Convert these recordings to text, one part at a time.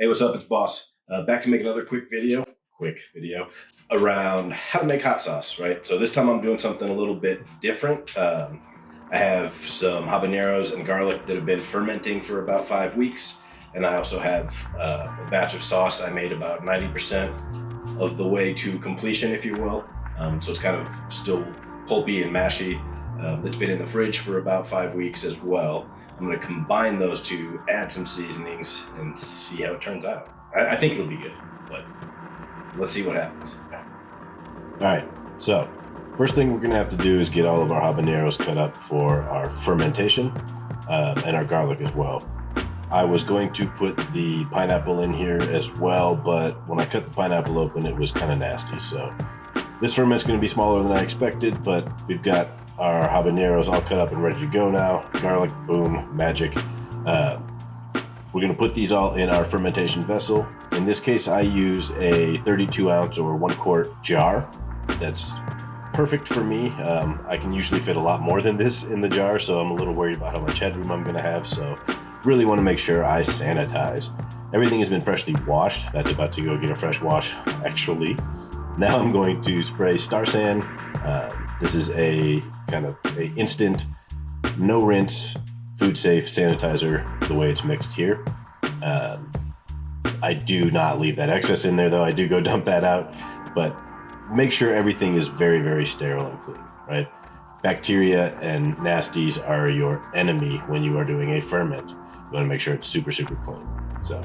what's up? It's Boss. Back to make another quick video around how to make hot sauce, right? So this time I'm doing something a little bit different. I have some habaneros and garlic that have been fermenting for about 5 weeks. And I also have a batch of sauce I made about 90% of the way to completion, if you will. So it's kind of still pulpy and mashy. That's been in the fridge for about 5 weeks as well. I'm going to combine those two, add some seasonings, and see how it turns out. I think it'll be good, but let's see what happens. All right, so first thing we're going to have to do is get all of our habaneros cut up for our fermentation and our garlic as well. I was going to put the pineapple in here as well, but when I cut the pineapple open, it was kind of nasty. So this ferment's going to be smaller than I expected, but we've got our habaneros all cut up and ready to go now. Garlic, boom, magic. We're going to put these all in our fermentation vessel. In this case, I use a 32 ounce or 1 quart jar. That's perfect for me. I can usually fit a lot more than this in the jar, so I'm a little worried about how much headroom I'm going to have. So really want to make sure I sanitize. Everything has been freshly washed. That's about to go get a fresh wash, actually. Now I'm going to spray Star San. This is a kind of a instant, no rinse, food safe sanitizer, the way it's mixed here. I do not leave that excess in there though. I do go dump that out, but make sure everything is very, very sterile and clean, right? Bacteria and nasties are your enemy when you are doing a ferment. You want to make sure it's super, super clean. So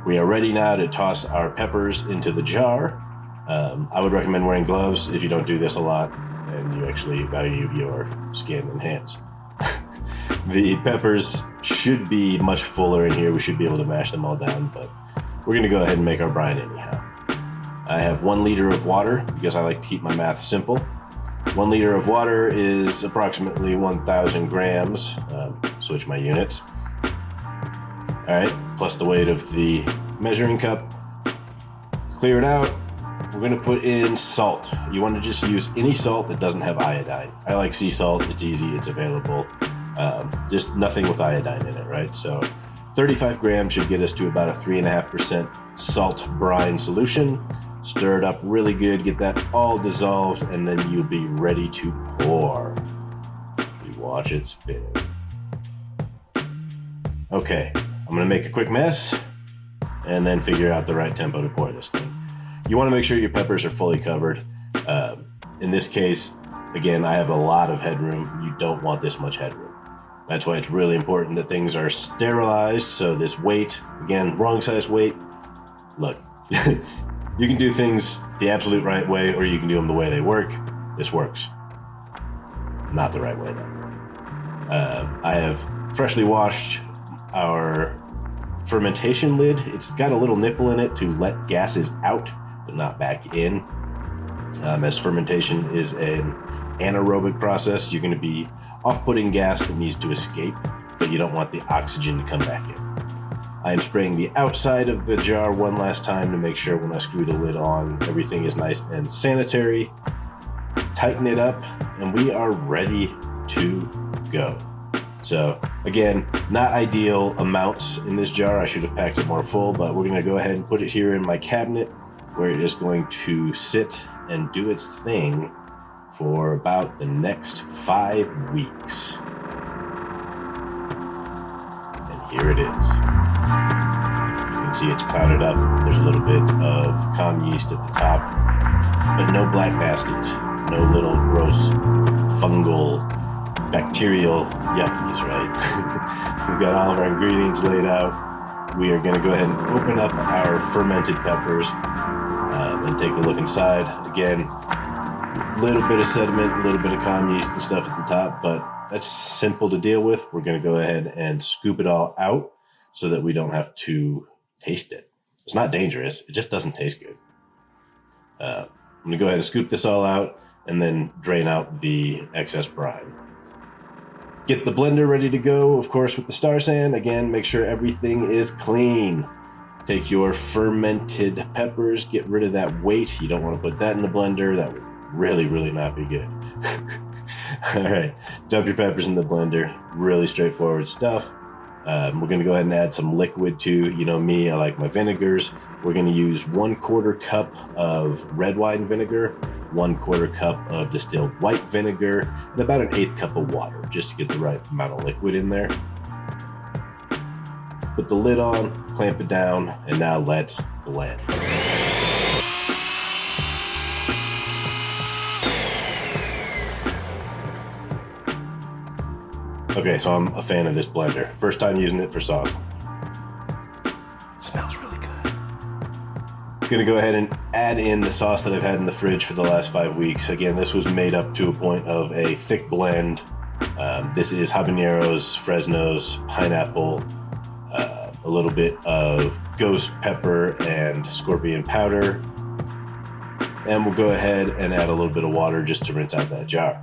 we are ready now to toss our peppers into the jar. I would recommend wearing gloves if you don't do this a lot and you actually value your skin and hands. The peppers should be much fuller in here. We should be able to mash them all down, but we're going to go ahead and make our brine anyhow. I have 1 liter of water because I like to keep my math simple. 1 liter of water is approximately 1,000 grams. Switch my units. All right, plus the weight of the measuring cup. Clear it out. We're going to put in salt. You want to just use any salt that doesn't have iodine. I like sea salt. It's easy. It's available. Just nothing with iodine in it, right? So 35 grams should get us to about a 3.5% salt brine solution. Stir it up really good. Get that all dissolved, and then you'll be ready to pour. We watch it spin. Okay, I'm going to make a quick mess and then figure out the right tempo to pour this thing. You want to make sure your peppers are fully covered. In this case, again, I have a lot of headroom. You don't want this much headroom. That's why it's really important that things are sterilized. So this weight, again, wrong size weight. Look, you can do things the absolute right way, or you can do them the way they work. This works. Not the right way though. I have freshly washed our fermentation lid. It's got a little nipple in it to let gases out, but not back in. As fermentation is an anaerobic process, you're going to be off-putting gas that needs to escape, but you don't want the oxygen to come back in. I am spraying the outside of the jar one last time to make sure when I screw the lid on, everything is nice and sanitary. Tighten it up, and we are ready to go. So again, not ideal amounts in this jar. I should have packed it more full, but we're going to go ahead and put it here in my cabinet where it is going to sit and do its thing for about the next 5 weeks. And here it is. You can see it's clouded up. There's a little bit of calm yeast at the top, but no black nasties, no little gross fungal bacterial yuckies, right? We've got all of our ingredients laid out. We are going to go ahead and open up our fermented peppers and take a look inside. Again, a little bit of sediment, a little bit of calm yeast and stuff at the top, but that's simple to deal with. We're going to go ahead and scoop it all out so that we don't have to taste it. It's not dangerous. It just doesn't taste good. I'm going to go ahead and scoop this all out and then drain out the excess brine. Get the blender ready to go, of course, with the Star San. Again, make sure everything is clean. Take your fermented peppers, get rid of that weight. You don't want to put that in the blender. That would really, really not be good. All right, dump your peppers in the blender. Really straightforward stuff. We're going to go ahead and add some liquid too. You know me, I like my vinegars. We're going to use 1/4 cup of red wine vinegar, 1/4 cup of distilled white vinegar, and about 1/8 cup of water, just to get the right amount of liquid in there. Put the lid on, clamp it down, and now let's blend. Okay, so I'm a fan of this blender. First time using it for sauce. It smells really good. I'm gonna go ahead and add in the sauce that I've had in the fridge for the last 5 weeks. Again, this was made up to a point of a thick blend. This is habaneros, Fresnos, pineapple, a little bit of ghost pepper and scorpion powder. And we'll go ahead and add a little bit of water just to rinse out that jar.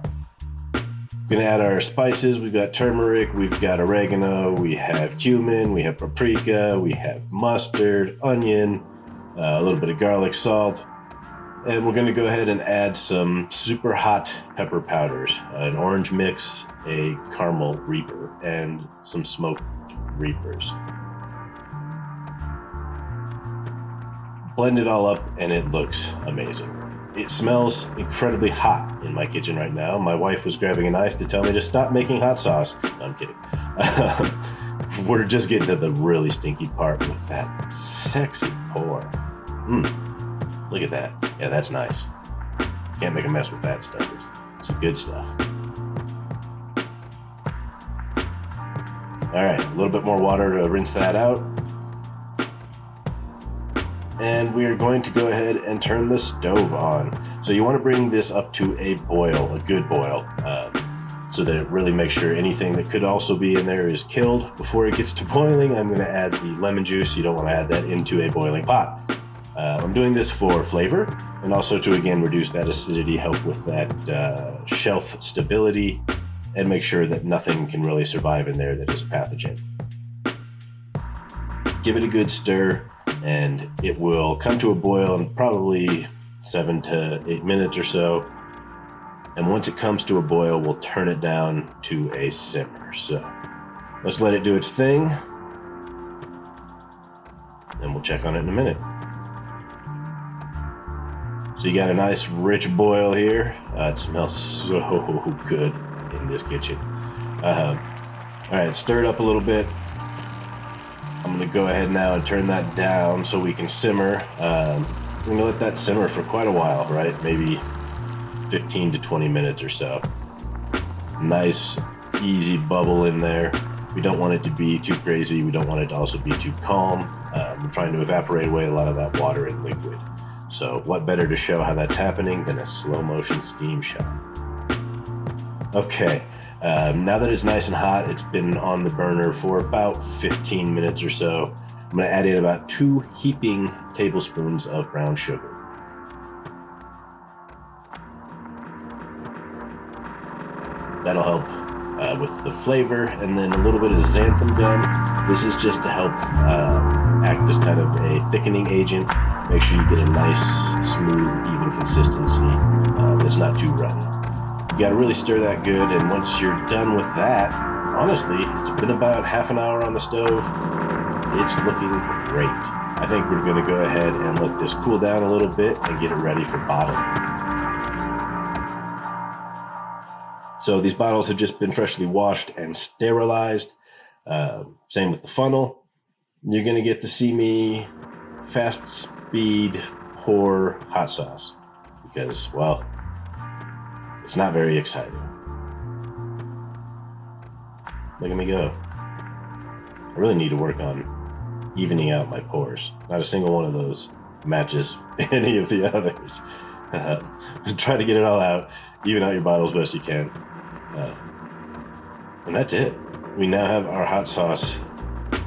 We're gonna add our spices. We've got turmeric, we've got oregano, we have cumin, we have paprika, we have mustard, onion, a little bit of garlic salt. And we're gonna go ahead and add some super hot pepper powders, an orange mix, a caramel reaper, and some smoked reapers. Blend it all up and it looks amazing. It smells incredibly hot in my kitchen right now. My wife was grabbing a knife to tell me to stop making hot sauce. No, I'm kidding. We're just getting to the really stinky part with that sexy pour. Look at that. Yeah, that's nice. Can't make a mess with that stuff. It's good stuff. All right, a little bit more water to rinse that out. And we are going to go ahead and turn the stove on. So you want to bring this up to a boil, a good boil, so that it really makes sure anything that could also be in there is killed. Before it gets to boiling, I'm going to add the lemon juice. You don't want to add that into a boiling pot. I'm doing this for flavor and also to, again, reduce that acidity, help with that shelf stability, and make sure that nothing can really survive in there that is a pathogen. Give it a good stir, and it will come to a boil in probably 7 to 8 minutes or so. And once it comes to a boil, we'll turn it down to a simmer. So let's let it do its thing, and we'll check on it in a minute. So you got a nice rich boil here. It smells so good in this kitchen. All right, stir it up a little bit. I'm gonna go ahead now and turn that down so we can simmer. We're gonna let that simmer for quite a while, right? Maybe 15 to 20 minutes or so. Nice, easy bubble in there. We don't want it to be too crazy. We don't want it to also be too calm. We're trying to evaporate away a lot of that water and liquid. So what better to show how that's happening than a slow motion steam shot? Okay. Now that it's nice and hot, it's been on the burner for about 15 minutes or so. I'm going to add in about 2 heaping tablespoons of brown sugar. That'll help with the flavor, and then a little bit of xanthan gum. This is just to help act as kind of a thickening agent. Make sure you get a nice, smooth, even consistency that's not too runny. You got to really stir that good, and once you're done with that, honestly, it's been about half an hour on the stove. It's looking great. I think we're going to go ahead and let this cool down a little bit and get it ready for bottling. So these bottles have just been freshly washed and sterilized. Same with the funnel. You're going to get to see me fast speed pour hot sauce because, well, it's not very exciting. Look at me go. I really need to work on evening out my pours. Not a single one of those matches any of the others. Try to get it all out. Even out your bottle as best you can. And that's it. We now have our hot sauce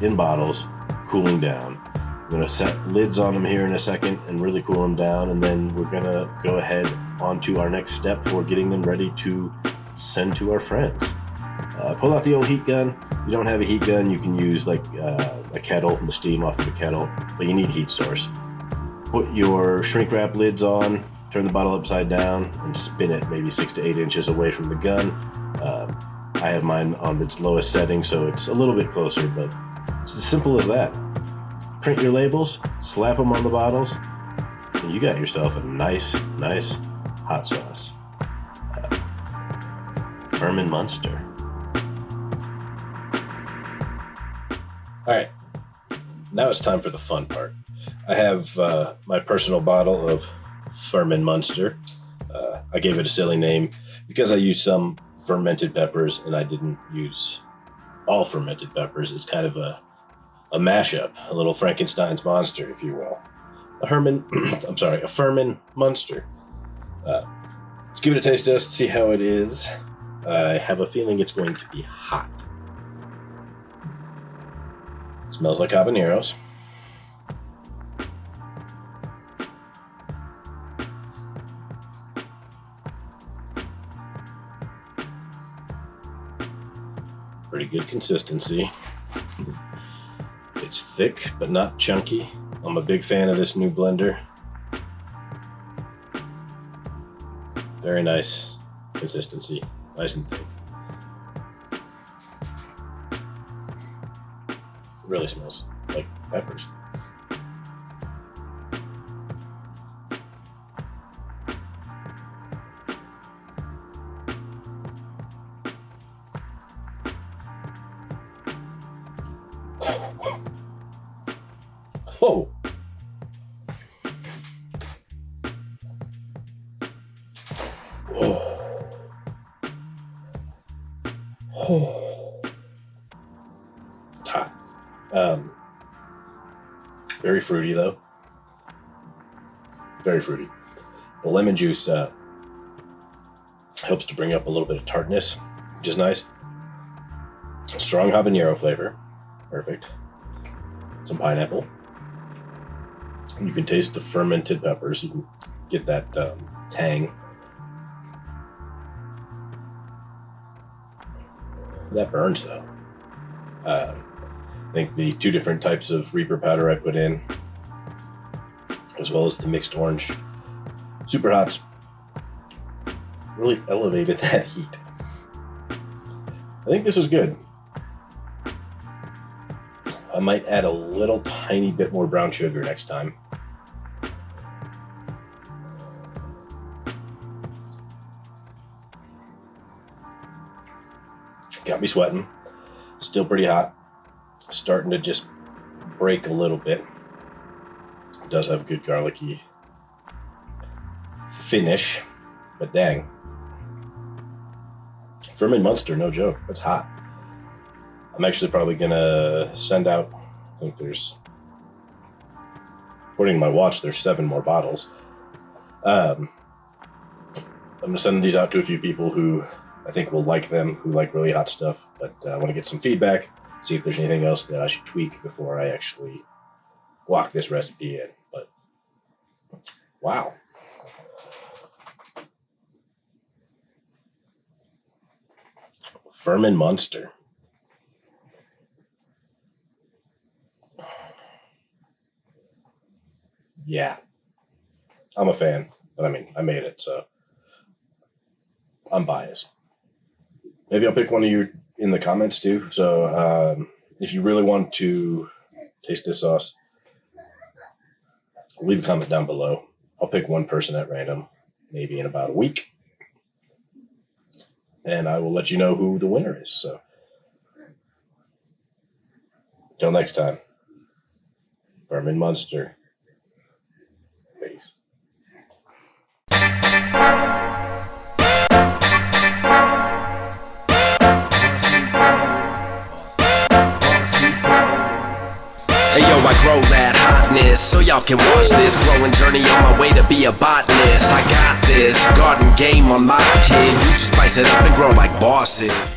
in bottles, cooling down. I'm going to set lids on them here in a second and really cool them down, and then we're going to go ahead on to our next step for getting them ready to send to our friends. Pull out the old heat gun. If you don't have a heat gun, you can use like a kettle, the steam off of the kettle, but you need a heat source. Put your shrink wrap lids on, turn the bottle upside down, and spin it maybe 6 to 8 inches away from the gun. I have mine on its lowest setting, so it's a little bit closer, but it's as simple as that. Print your labels, slap them on the bottles, and you got yourself a nice hot sauce. Fermented Munster. All right, now it's time for the fun part. I have my personal bottle of Fermented Munster. I gave it a silly name because I used some fermented peppers and I didn't use all fermented peppers. It's kind of a mashup, a little Frankenstein's monster, if you will. A Fermented Munster. Let's give it a taste test, see how it is. I have a feeling it's going to be hot. Smells like habaneros. Pretty good consistency. It's thick but not chunky. I'm a big fan of this new blender. Very nice consistency, nice and thick. It really smells like peppers. Whoa! Whoa! Oh. It's hot. Very fruity though. Very fruity. The lemon juice helps to bring up a little bit of tartness, which is nice. Strong habanero flavor. Perfect. Some pineapple. You can taste the fermented peppers. You can get that tang. That burns though. I think the two different types of Reaper powder I put in, as well as the mixed orange super hots, really elevated that heat. I think this is good. I might add a little tiny bit more brown sugar next time. Got me sweating. Still pretty hot. Starting to just break a little bit. It does have a good garlicky finish, but dang. Fermented Munster, no joke. It's hot. I'm actually probably gonna send out, I think there's, according to my watch, there's 7 more bottles. I'm gonna send these out to a few people who I think will like them, who like really hot stuff, but I want to get some feedback, see if there's anything else that I should tweak before I actually lock this recipe in. But wow. Fermented Munster. Yeah, I'm a fan, but I mean, I made it, so I'm biased. Maybe I'll pick one of you in the comments too. So if you really want to taste this sauce, leave a comment down below. I'll pick one person at random, maybe in about a week, and I will let you know who the winner is. So until next time, Fermented Munster. Peace. Hey yo, I grow that hotness so y'all can watch this growing journey on my way to be a botanist. I got this garden game on my kid. You should spice it up and grow like bosses.